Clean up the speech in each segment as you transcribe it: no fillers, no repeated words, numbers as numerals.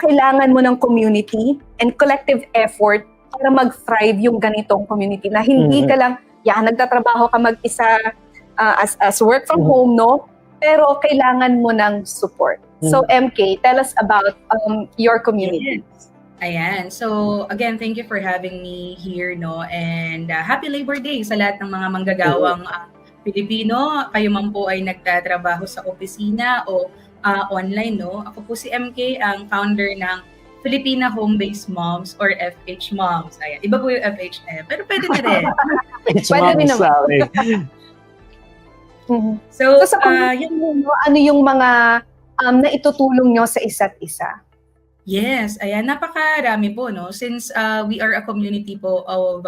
kailangan mo ng community and collective effort para mag-thrive yung ganitong community na hindi ka lang, nagtatrabaho ka mag-isa as work from home, no? Pero kailangan mo ng support. So MK, tell us about your community. Yes. Ayan. So, again, thank you for having me here, no? And happy Labor Day sa lahat ng mga manggagawang Pilipino. Kayo man po ay nagtatrabaho sa opisina o online, no? Ako po si MK, ang founder ng Filipina Home-Based Moms or FH Moms. Ayan. Iba po yung FH pero pwede na rin. Pwede rin naman. So sa community mo, ano yung mga naitutulong nyo sa isa't isa? Yes, ayan, napakarami po, no? Since we are a community po of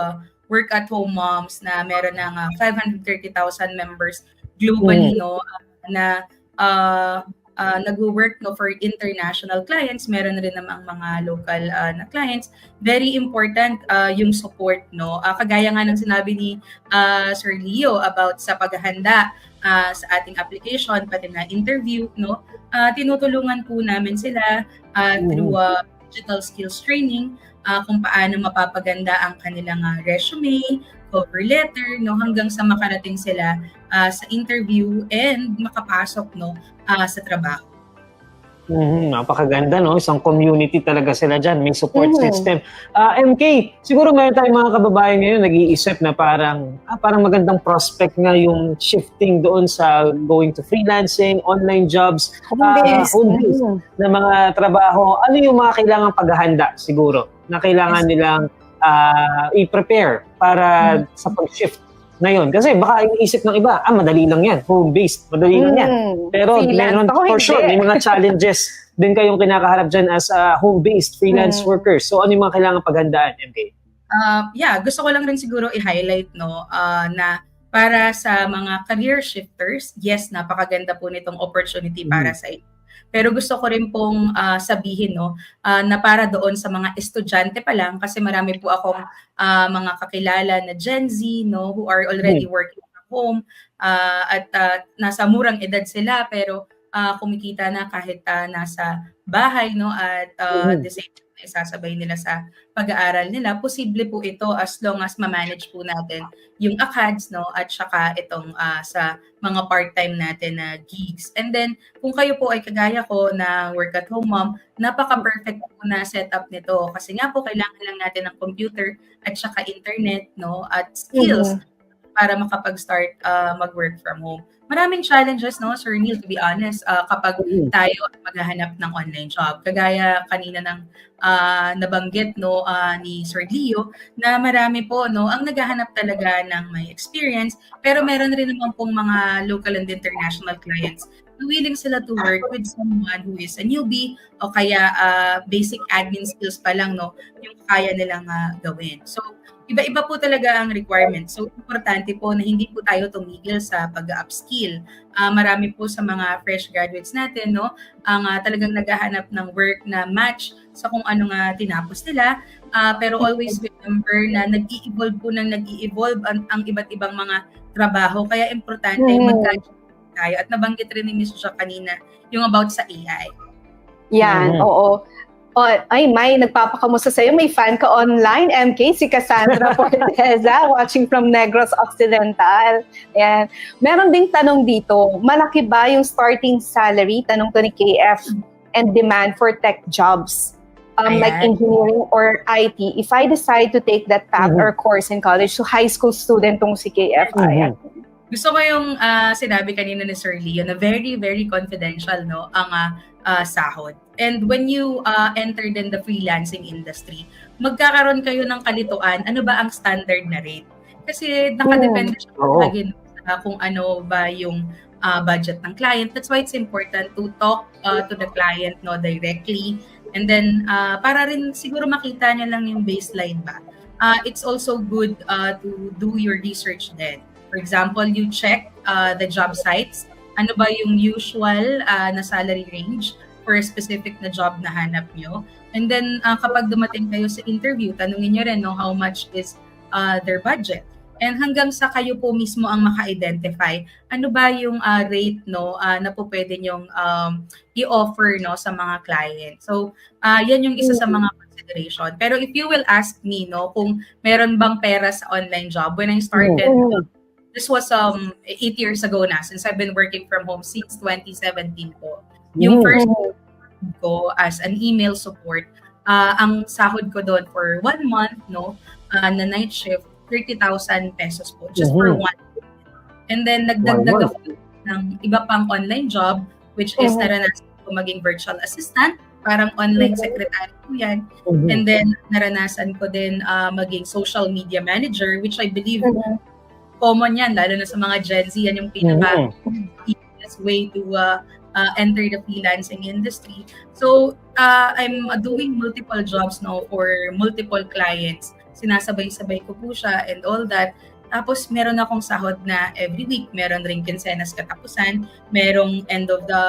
work-at-home moms na meron ng 530,000 members globally, no? Na nag-work, no, for international clients, meron rin namang mga local na clients. Very important yung support, no? Kagaya nga ng sinabi ni Sir Leo about sa paghahanda sa ating application, pati na interview, no? Tinutulungan po namin sila through digital skills training, kung paano mapapaganda ang kanilang resume, cover letter, no, hanggang sa makarating sila sa interview and makapasok, no, sa trabaho. Napakaganda, no? Isang community talaga sila dyan. May support system. MK, siguro meron tayong mga kababayan ngayon nag-iisip na parang magandang prospect nga yung shifting doon sa going to freelancing, online jobs, home-based na mga trabaho. Ano yung mga kailangang paghahanda siguro na kailangan nilang i-prepare para sa pag-shift ngayon? Kasi baka iniisip ng iba, madali lang yan, home-based, madali lang yan. Pero meron for sure, may mga challenges din kayong kinakaharap dyan as home-based freelance workers. So ano yung mga kailangan paghandaan, MK? Gusto ko lang rin siguro i-highlight, no, na para sa mga career shifters, yes, napakaganda po nitong opportunity para sa inyo. Pero gusto ko rin pong sabihin, no, na para doon sa mga estudyante pa lang, kasi marami po akong mga kakilala na Gen Z, no, who are already working from home at nasa murang edad sila pero kumikita na kahit nasa bahay, no, at the same time isasabay nila sa pag-aaral nila. Posible po ito as long as ma-manage po natin yung ACADS, no, at saka itong sa mga part-time natin na gigs. And then, kung kayo po ay kagaya ko na work-at-home mom, napaka-perfect po na setup nito kasi nga po kailangan lang natin ng computer at saka internet, no, at skills para makapag-start mag-work from home. Maraming challenges, no, Sir Neil, to be honest, kapag tayo maghahanap ng online job. Kagaya kanina ng nabanggit, no, ni Sir Leo, na marami po, no, ang naghahanap talaga ng may experience, pero meron rin naman pong mga local and international clients na willing sila to work with someone who is a newbie o kaya basic admin skills pa lang, no, yung kaya nilang gawin. So, iba-iba po talaga ang requirements. So, importante po na hindi po tayo tumigil sa pag-upskill. Marami po sa mga fresh graduates natin, no, ang talagang naghahanap ng work na match sa kung ano nga tinapos nila. Pero always remember na nag-i-evolve ang iba't ibang mga trabaho. Kaya importante mag-catch tayo. At nabanggit rin ni Ms. Jack kanina yung about sa AI. Yan, oo. Ay, May, nagpapakamusta sa'yo. May fan ka online, MK, si Cassandra Forteza, watching from Negros Occidental. Ayan. Meron ding tanong dito, malaki ba yung starting salary, tanong to ni KF, and demand for tech jobs, like engineering or IT, if I decide to take that path or course in college? So, high school student tong si KF. Ayan. Gusto ko yung sinabi kanina ni Sir Leo na very, very confidential, no, ang sahod. And when you enter din the freelancing industry, magkakaroon kayo ng kalituan, ano ba ang standard na rate? Kasi nakadepende siya lagi sa kung ano ba yung budget ng client. That's why it's important to talk to the client, no, directly. And then, para rin siguro makita niya lang yung baseline ba. It's also good to do your research then. For example, you check the job sites. Ano ba yung usual na salary range for a specific na job na hanap nyo. And then, kapag dumating kayo sa interview, tanungin nyo rin, no, how much is their budget. And hanggang sa kayo po mismo ang maka-identify, ano ba yung rate no na po pwede nyong i-offer no sa mga client. So, yan yung isa sa mga consideration. Pero if you will ask me no kung meron bang pera sa online job, when I started, this was 8 years ago na, since I've been working from home since 2017 po. Yung first ko as an email support, ang sahod ko doon for 1 month no na night shift, 30,000 pesos po just for 1 month. And then nagdagdag ako ng iba pang online job, which is naranasan ko maging virtual assistant, parang online secretary ko yan. And then naranasan ko din maging social media manager, which I believe common yan, lalo na sa mga Gen Z, yan yung pinaka easiest way to enter the freelancing industry. So, I'm doing multiple jobs no for multiple clients. Sinasabay-sabay ko po siya and all that. Tapos, meron akong sahod na every week. Meron rin kinsenas katapusan. Merong end of the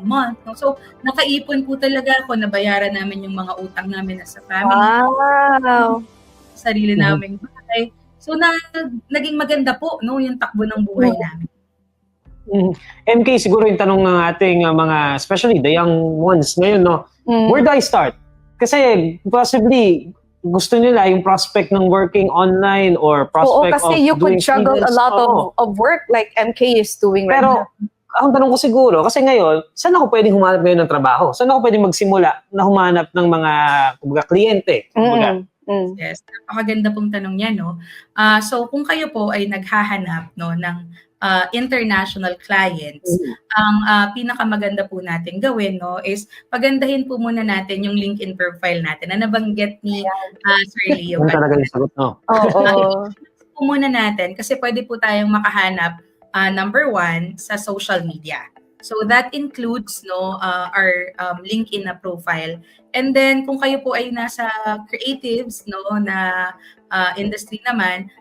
month. No? So, nakaipon po talaga ako. Nabayaran namin yung mga utang namin as a family. Wow! Sarili naming bahay. So, naging maganda po no yung takbo ng buhay namin. MK, siguro yung tanong ng ating mga, especially the young ones ngayon, no? Where do I start? Kasi possibly, gusto nila yung prospect ng working online or prospect of kasi you doing could juggle a freelance. lot of work like MK is doing right Pero, now. ang tanong ko siguro, kasi ngayon, saan ako pwedeng humanap ngayon ng trabaho? Saan ako pwedeng magsimula na humanap ng mga kliyente? Yes, napakaganda pong tanong niya, no? So, kung kayo po ay naghahanap no, ng international clients, ang pinakamaganda po natin gawin no, is pagandahin po muna natin yung LinkedIn profile natin na nabanggit ni Sir Leo. Ano talaga yung sagot, no? Po muna natin kasi pwede po tayong makahanap, number 1, sa social media. So that includes no our LinkedIn na profile. And then kung kayo po ay nasa creatives no na industry naman,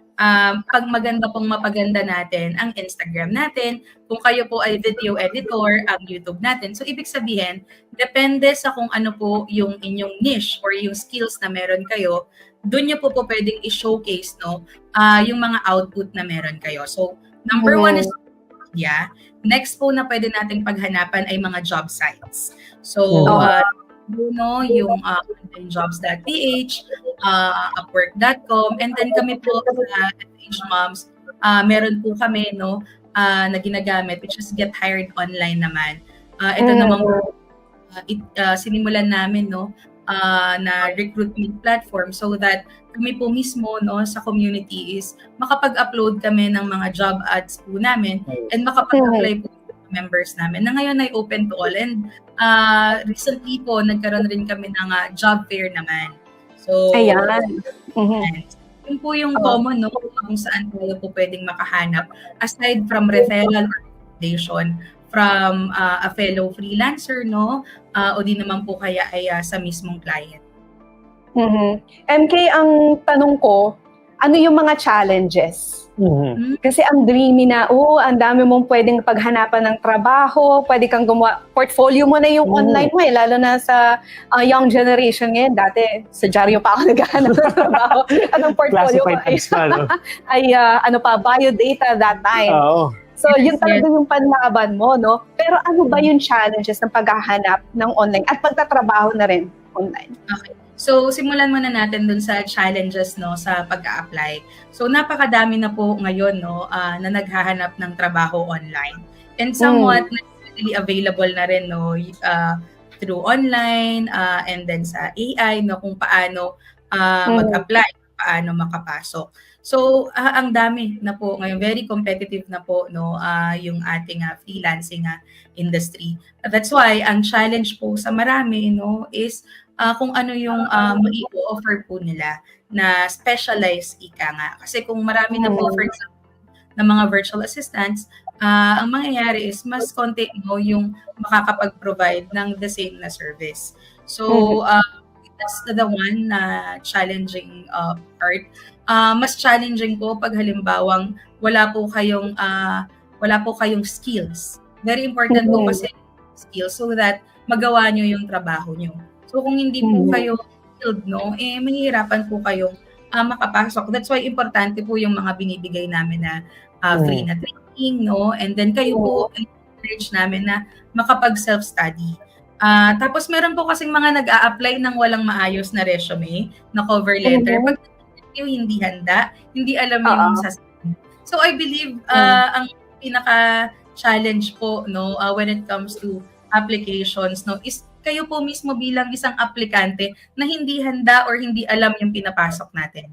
pag maganda pong mapaganda natin ang Instagram natin, kung kayo po ay video editor, ang YouTube natin. So ibig sabihin, depende sa kung ano po yung inyong niche or yung skills na meron kayo, doon niyo po pwedeng i-showcase no yung mga output na meron kayo. So number 1 is media. Next po na pwede nating paghanapan ay mga job sites. So, yung onlinejobs.ph, upwork.com, and then kami po sa FH Moms, meron po kami no na ginagamit, which is Get Hired Online naman. Ito naman po, sinimulan namin no na recruitment platform so that kami po mismo no sa community is makapag-upload kami ng mga job ads po namin and makapag-apply po sa members namin na ngayon ay open to all. And recently po nagkaroon rin kami ng job fair naman. So yun po yung common no kung saan tayo po pwedeng makahanap aside from referral or recommendation from a fellow freelancer no o di naman po kaya ay sa mismong client. MK, ang tanong ko, ano yung mga challenges? Kasi ang dreamy na, ang dami mong pwedeng paghanapan ng trabaho, pwede kang gumawa, portfolio mo na yung online mo lalo na sa young generation ngayon. Dati, sa dyaryo pa ako naghahanap ng trabaho. Anong portfolio ko? Biodata that time. So, yun talaga yung panlaban mo, no? Pero ano ba yung challenges ng paghahanap ng online at pagtatrabaho na rin online? Okay. So, simulan muna natin dun sa challenges no sa pag-a-apply. So, napakadami na po ngayon no na naghahanap ng trabaho online. And somewhat readily available na rin no through online and then sa AI no kung paano mag-apply, paano makapasok. So, ang dami na po ngayon, very competitive na po no yung ating freelancing industry. That's why ang challenge po sa marami no is kung ano yung mai-offer po nila na specialized ika nga. Kasi kung marami na po, for example, na mga virtual assistants, ang mangyayari is mas konti mo yung makakapag-provide ng the same na service. So, that's the one na challenging part. Mas challenging po pag halimbawang wala po kayong skills. Very important po kasi skills so that magawa nyo yung trabaho nyo. So kung hindi po kayo skilled, no, mahihirapan po kayong makapasok. That's why importante po yung mga binibigay namin na free na training, no? And then kayo po, encourage namin na makapag self-study. Tapos meron po kasing mga nag-a-apply ng walang maayos na resume, na cover letter. Pag yung hindi handa, hindi alam yung sasabihin. So I believe ang pinaka-challenge po, no, when it comes to applications, no, is kayo po mismo bilang isang aplikante na hindi handa or hindi alam yung pinapasok natin.